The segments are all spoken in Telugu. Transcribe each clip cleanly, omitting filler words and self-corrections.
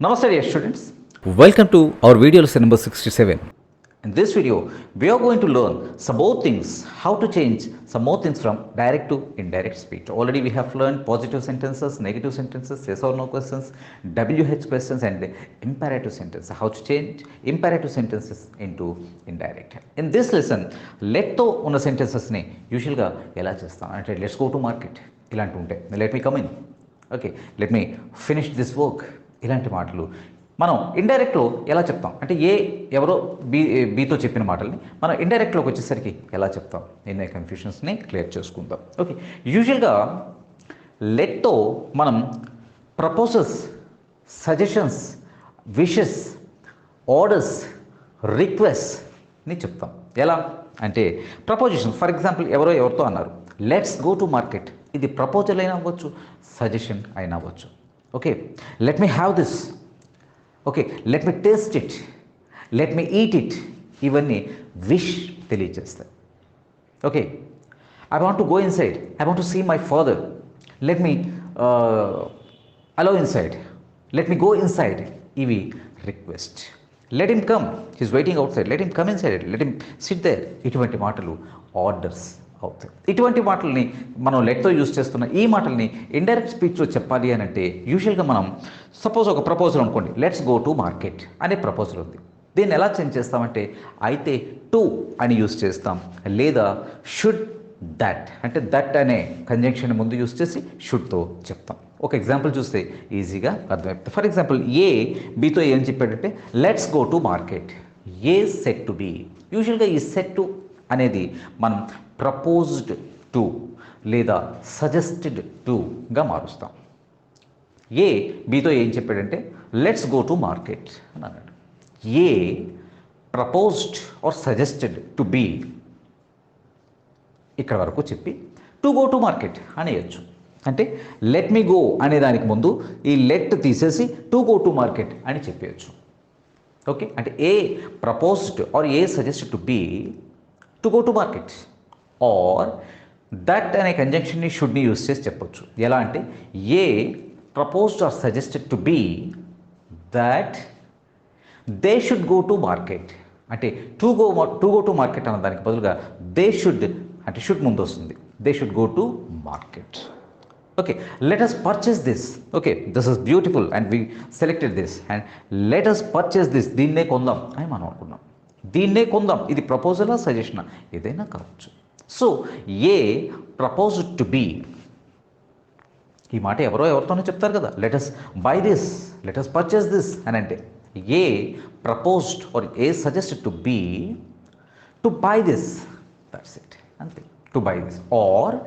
Namaste dear students. Welcome to our video lesson number 67. In this video, we are going to learn some more things, how to change some more things from direct to indirect speech. Already we have learned positive sentences, negative sentences, yes or no questions, WH questions and imperative sentences. How to change imperative sentences into indirect. In this lesson, let తో ఉన్న sentencesని యూజువల్గా ఎలా చేస్తాం అంటే లెట్స్ గో టు మార్కెట్ ఇలాంటి ఉంటాయి. Let me come in, okay, let me finish this work, ఇలాంటి మాటలు మనం ఇండైరెక్ట్లో ఎలా చెప్తాం అంటే ఎవరో బీతో చెప్పిన మాటల్ని మనం ఇండైరెక్ట్లోకి వచ్చేసరికి ఎలా చెప్తాం, ఎన్నో కన్ఫ్యూషన్స్ని క్లియర్ చేసుకుందాం. ఓకే, యూజువల్గా లెట్తో మనం ప్రపోజల్స్, సజెషన్స్, విషెస్, ఆర్డర్స్, రిక్వెస్ట్ని చెప్తాం. ఎలా అంటే ప్రపోజిషన్, ఫర్ ఎగ్జాంపుల్ ఎవరితో అన్నారు లెట్స్ గో టు మార్కెట్, ఇది ప్రపోజల్ అయినా అవ్వచ్చు, సజెషన్ అయినా అవ్వచ్చు. Okay, let me have this, okay, let me taste it, let me eat it, ఇవన్నీ విష్ తెలియజేస్తాయి. Okay, I want to go inside, I want to see my father, let me allow inside, let me go inside, ఇవి request. Let him come, he's waiting outside, let him come inside, let him sit there, ఇటువంటి మాటలు ఆర్డర్స్ అవుతాయి. ఇటువంటి మాటల్ని మనం లెట్తో యూజ్ చేస్తున్న ఈ మాటల్ని ఇండైరెక్ట్ స్పీచ్లో చెప్పాలి అని అంటే యూజువల్గా మనం సపోజ్ ఒక ప్రపోజల్ అనుకోండి, లెట్స్ గో టు మార్కెట్ అనే ప్రపోజల్ ఉంది. దీన్ని ఎలా చేంజ్ చేస్తామంటే అయితే టు అని యూజ్ చేస్తాం, లేదా షుడ్ దట్ అంటే దట్ అనే కంజంక్షన్ ముందు యూజ్ చేసి షుడ్తో చెప్తాం. ఒక ఎగ్జాంపుల్ చూస్తే ఈజీగా అర్థమవుతుంది. ఫర్ ఎగ్జాంపుల్ బీతో ఏం చెప్పాడంటే let's go to market, said to B. యూజువల్గా ఈ సెట్ టు అనేది మనం ప్రపోజ్డ్ టు లేదా సజెస్టెడ్ టుగా మారుస్తాం. బీతో ఏం చెప్పాడంటే లెట్స్ గో టు మార్కెట్ అని అన్నాడు. Proposed or suggested to be ఇక్కడ వరకు చెప్పి టు గో టు మార్కెట్ అనేయచ్చు. అంటే లెట్ మీ గో అనే దానికి ముందు ఈ లెట్ తీసేసి టు గో టు మార్కెట్ అని చెప్పేయచ్చు. ఓకే, అంటే proposed or suggested to be to go to market, or that అనే కంజంక్షన్ని షుడ్ని యూజ్ చేసి చెప్పొచ్చు. ఎలా అంటే proposed or suggested to be that they should go to market, అంటే టు గో టు మార్కెట్ అన్న దానికి బదులుగా దే షుడ్ అంటే షుడ్ ముందు వస్తుంది, they should go to market. Okay, let us purchase this, okay this is beautiful and we selected this and let us purchase this, దీన్నే కొందాం అని మనం అనుకున్నాం. దీన్నే కొందాం, ఇది ప్రపోజలా సజెషనా ఏదైనా కావచ్చు. సో ప్రపోజ్డ్ టు బీ, ఈ మాట ఎవరితోనో చెప్తారు కదా, let us buy this, let us purchase this అని అంటే proposed or suggested to be to buy this, that's it, అంతే, టు బై దిస్. ఆర్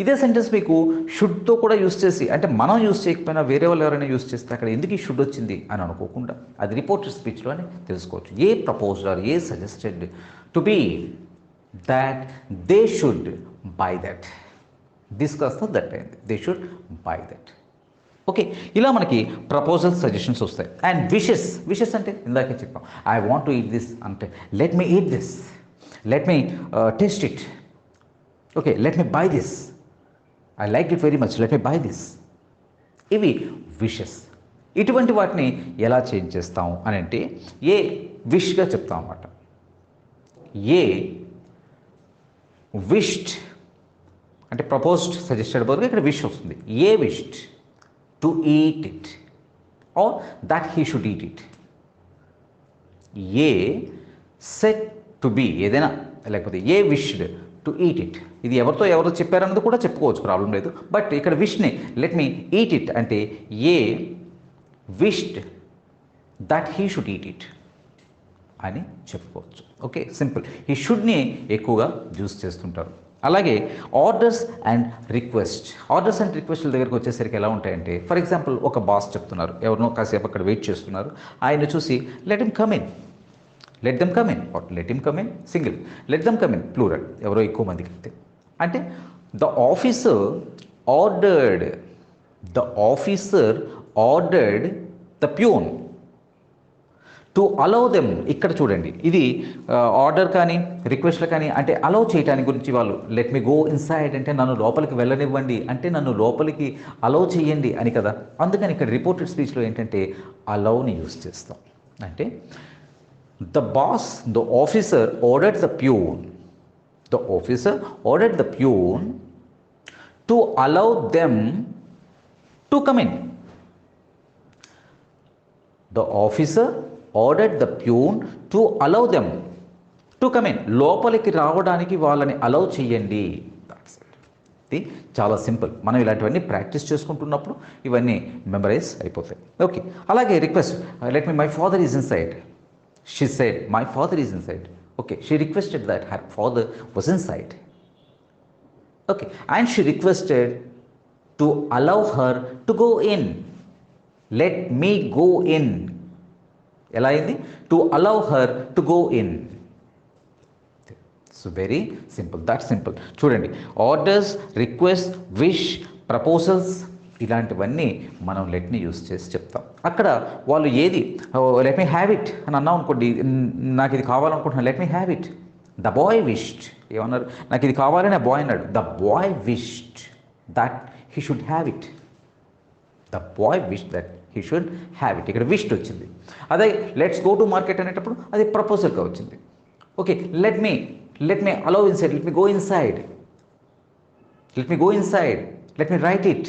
ఇదే సెంటెన్స్ మీకు షుడ్తో కూడా యూస్ చేసి, అంటే మనం యూస్ చేయకపోయినా వేరే వాళ్ళు ఎవరైనా యూస్ చేస్తే అక్కడ ఎందుకు ఈ షుడ్ వచ్చింది అని అనుకోకుండా అది రిపోర్టెడ్ స్పీచ్లో అని తెలుసుకోవచ్చు. Proposed or suggested to be that they should buy that, this కాస్త దట్ అయింది, they should buy that. Okay, ఇలా మనకి ప్రపోజల్స్, సజెషన్స్ వస్తాయి. అండ్ విషెస్ అంటే ఇందాకే చెప్పాం, I want to eat this అంటే let me eat this, let me taste it, okay let me buy this, I like it very much, let me buy this, ఇవి విషెస్. ఇటువంటి వాటిని ఎలా చేంజ్ చేస్తాం అని అంటే విష్గా చెప్తాం అన్నమాట. విష్డ్ అంటే ప్రపోజ్డ్ సజెస్టెడ్ బదులుగా ఇక్కడ విష్ వస్తుంది. Wished to eat it or that he should eat it. Said to be ఏదైనా, లేకపోతే విష్డ్ టు ఈట్ ఇట్, ఇది ఎవరో చెప్పారన్నది కూడా చెప్పుకోవచ్చు, ప్రాబ్లం లేదు. బట్ ఇక్కడ విష్ని లెట్ మీ ఈట్ ఇట్ అంటే wished that he should eat it అని చెప్పుకోవచ్చు. Okay, simple. ఈ షుడ్ని ఎక్కువగా యూజ్ చేస్తుంటారు. అలాగే ఆర్డర్స్ అండ్ రిక్వెస్ట్ల దగ్గరికి వచ్చేసరికి ఎలా ఉంటాయంటే, ఫర్ ఎగ్జాంపుల్ ఒక బాస్ చెప్తున్నారు, ఎవరినో కాసేపు అక్కడ వెయిట్ చేస్తున్నారు, ఆయన చూసి let him come in, let them come in, or let him come in single, let them come in plural, ఎవరో ఎక్కువ మందికి వెళ్తే. అంటే the officer ordered the peon to allow them, ఇక్కడ చూడండి ఇది ఆర్డర్ కానీ రిక్వెస్ట్లు కానీ అంటే అలౌ చేయడానికి గురించి వాళ్ళు లెట్ మీ గో ఇన్సైడ్ అంటే నన్ను లోపలికి వెళ్ళనివ్వండి అంటే నన్ను లోపలికి అలౌ చేయండి అని కదా. అందుకని ఇక్కడ రిపోర్టెడ్ స్పీచ్లో ఏంటంటే అలౌని యూస్ చేస్తాం. అంటే the boss, the officer ordered the peon, the officer ordered the peon to allow them to come in. The officer ordered the peon to allow them to come in, లోపలికి రావడానికి వాళ్ళని అలౌ చేయండి. ఇది చాలా సింపుల్. మనం ఇలాంటివన్నీ ప్రాక్టీస్ చేసుకుంటున్నప్పుడు ఇవన్నీ మెమరైజ్ అయిపోతాయి. ఓకే, అలాగే request, let me my father is in side. She said my father is in side. Okay, she requested that her father was in side. Okay, and she requested to allow her to go in. Let me go in ఎలా అయింది? To allow her to go in. So very simple, that simple. చూడండి, ఆర్డర్స్, రిక్వెస్ట్, విష్, ప్రపోజల్స్ ఇలాంటివన్నీ మనం లెట్ని యూస్ చేసి చెప్తాం. అక్కడ వాళ్ళు ఏది లెట్ మీ హ్యావ్ ఇట్ అని అన్నాం అనుకోండి, నాకు ఇది కావాలనుకుంటున్నాను, let me have it. The boy wished, ఏమన్నారు? నాకు ఇది కావాలని ఆ బాయ్ అన్నాడు. The boy wished that he should have it. The boy wish that he should have it. ఇక్కడ విష్డ్ వచ్చింది. అదే లెట్స్ గో టు మార్కెట్ అనేటప్పుడు అది ప్రపోజల్గా వచ్చింది. Okay, let me allow inside, let me go inside, let me go inside, let me write it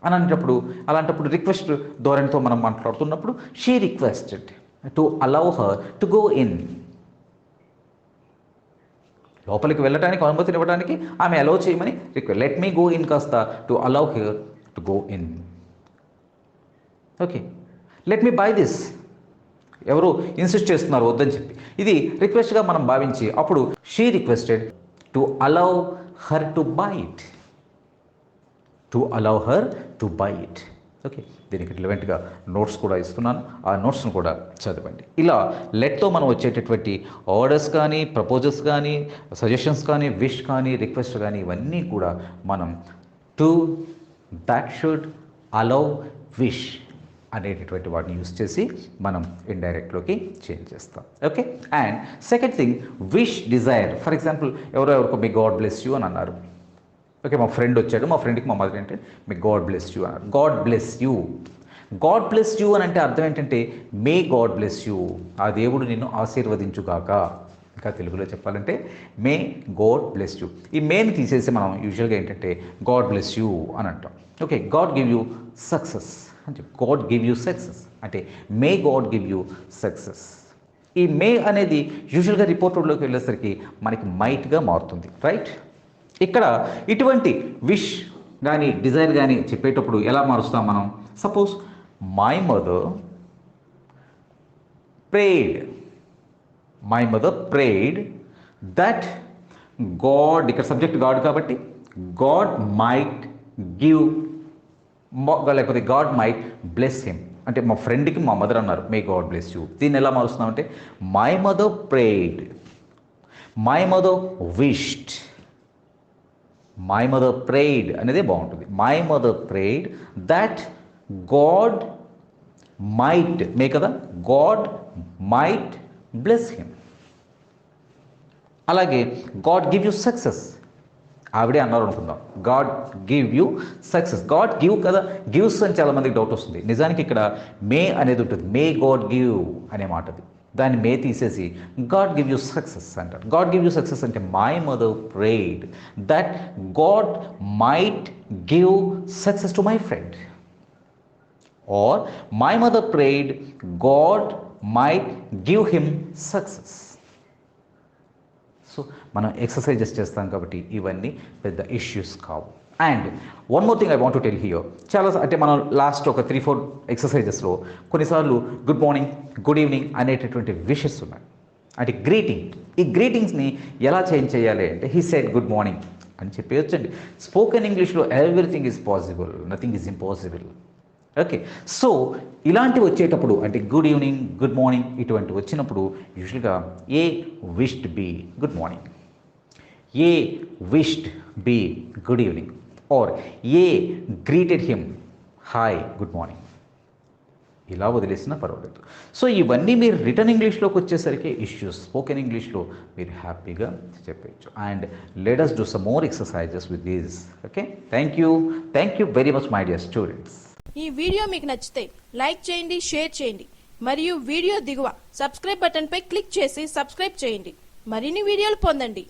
అని అనేటప్పుడు, అలాంటప్పుడు రిక్వెస్ట్ ధోరణితో మనం మాట్లాడుతున్నప్పుడు she requested to allow her to go in. లోపలికి వెళ్ళడానికి అనుమతిని ఇవ్వడానికి ఆమె అలౌ చేయమని request. Let me go in కాస్త to allow her to go in. Okay, let me buy this, ఎవరు ఇన్సిస్ట్ చేస్తున్నారు వద్దని చెప్పి, ఇది రిక్వెస్ట్గా మనం భావించి అప్పుడు she requested to allow her to buy it, to allow her to buy it. Okay, దీనికి రిలవెంట్గా నోట్స్ కూడా ఇస్తున్నాను, ఆ నోట్స్ను కూడా చదవండి. ఇలా లెట్తో మనం వచ్చేటటువంటి ఆర్డర్స్ కానీ, ప్రపోజల్స్ కానీ, సజెషన్స్ కానీ, విష్ కానీ, రిక్వెస్ట్ కానీ ఇవన్నీ కూడా మనం to, that should, allow, wish అనేటటువంటి వాటిని యూస్ చేసి మనం ఇండైరెక్ట్లోకి చేంజ్ చేస్తాం. Okay, and second thing wish, desire. For example ఎవరికో మీ గాడ్ బ్లెస్ యూ అని అన్నారు. ఓకే, మా ఫ్రెండ్ వచ్చాడు, మా ఫ్రెండ్కి మా మదర్ ఏంటంటే మీ గాడ్ బ్లెస్ యూ అన్నారు. God bless you, God bless you అని అంటే అర్థం ఏంటంటే మే గాడ్ బ్లెస్ యూ, ఆ దేవుడు నిన్ను ఆశీర్వదించుగాక. ఇంకా తెలుగులో చెప్పాలంటే మే గాడ్ బ్లెస్ యూ. ఈ మేని తీసేసి మనం యూజువల్గా ఏంటంటే గాడ్ బ్లెస్ యూ అని అంటాం. Okay, God give you success అంటే గాడ్ గివ్ యూ సక్సెస్ అంటే may God give you success. ఈ మే అనేది యూజువల్గా రిపోర్టర్లోకి వెళ్ళేసరికి మనకి మైట్గా మారుతుంది, రైట్? ఇక్కడ ఇటువంటి విష్ కానీ డిజైర్ కానీ చెప్పేటప్పుడు ఎలా మారుస్తాం మనం? Suppose my mother prayed, my mother prayed that God, ఇక్కడ సబ్జెక్ట్ గాడ్ కాబట్టి గాడ్ మైట్ గివ్, లేకపోతే గాడ్ మైట్ బ్లెస్ హిమ్ అంటే మా ఫ్రెండ్కి మా మదర్ అన్నారు మే గాడ్ బ్లెస్ యూ. దీన్ని ఎలా మారుస్తున్నామంటే my mother prayed, my mother wished, my mother prayed అనేది బాగుంటుంది. My mother prayed that God might, may కదా, గాడ్ మైట్ బ్లెస్ హిమ్. అలాగే గాడ్ గివ్ యూ సక్సెస్, ఆవిడే అన్నారు అనుకుందాం, God give you success. God give కదా, గివ్స్ అని చాలామందికి డౌట్ వస్తుంది. నిజానికి ఇక్కడ మే అనేది ఉంటుంది, మే గాడ్ గివ్ అనే మాటది. దాన్ని మే తీసేసి గాడ్ గివ్ యూ సక్సెస్ అంటారు. గాడ్ గివ్ యూ సక్సెస్ అంటే my mother prayed that God might give success to my friend, or my mother prayed God might give him success. So మనం ఎక్సర్సైజెస్ చేస్తాం కాబట్టి ఇవన్నీ పెద్ద ఇష్యూస్ కావు. And one more thing I want to tell here, చాలా అంటే మనం లాస్ట్ ఒక 3-4 ఎక్సర్సైజెస్లో కొన్నిసార్లు గుడ్ మార్నింగ్, గుడ్ ఈవినింగ్ అనేటటువంటి విషెస్ ఉన్నాయి, అంటే గ్రీటింగ్. ఈ గ్రీటింగ్స్ని ఎలా చేంజ్ చేయాలి అంటే హీ సెడ్ గుడ్ మార్నింగ్ అని చెప్పేయొచ్చండి. స్పోకెన్ ఇంగ్లీష్లో everything is possible, nothing is impossible. Okay, so ఇలాంటివి వచ్చేటప్పుడు అంటే గుడ్ ఈవినింగ్, గుడ్ మార్నింగ్ ఇటువంటి వచ్చినప్పుడు యూజువల్గా A wished B good morning, A wished B good evening, or A greeted him hi good morning. ఇలా వదిలేసినా పర్వాలేదు. సో ఇవన్నీ మీరు రిటర్న్ ఇంగ్లీష్లోకి వచ్చేసరికి ఇష్యూస్, స్పోకెన్ ఇంగ్లీష్లో మీరు హ్యాపీగా చెప్పచ్చు. And let us do some more exercises with this. Okay, thank you very much my dear students. ఈ వీడియో మీకు నచ్చితే లైక్ చేయండి, షేర్ చేయండి మరియు వీడియో దిగువ సబ్స్క్రైబ్ బటన్ పై క్లిక్ చేసి సబ్స్క్రైబ్ చేయండి. మరిన్ని వీడియోలు పొందండి.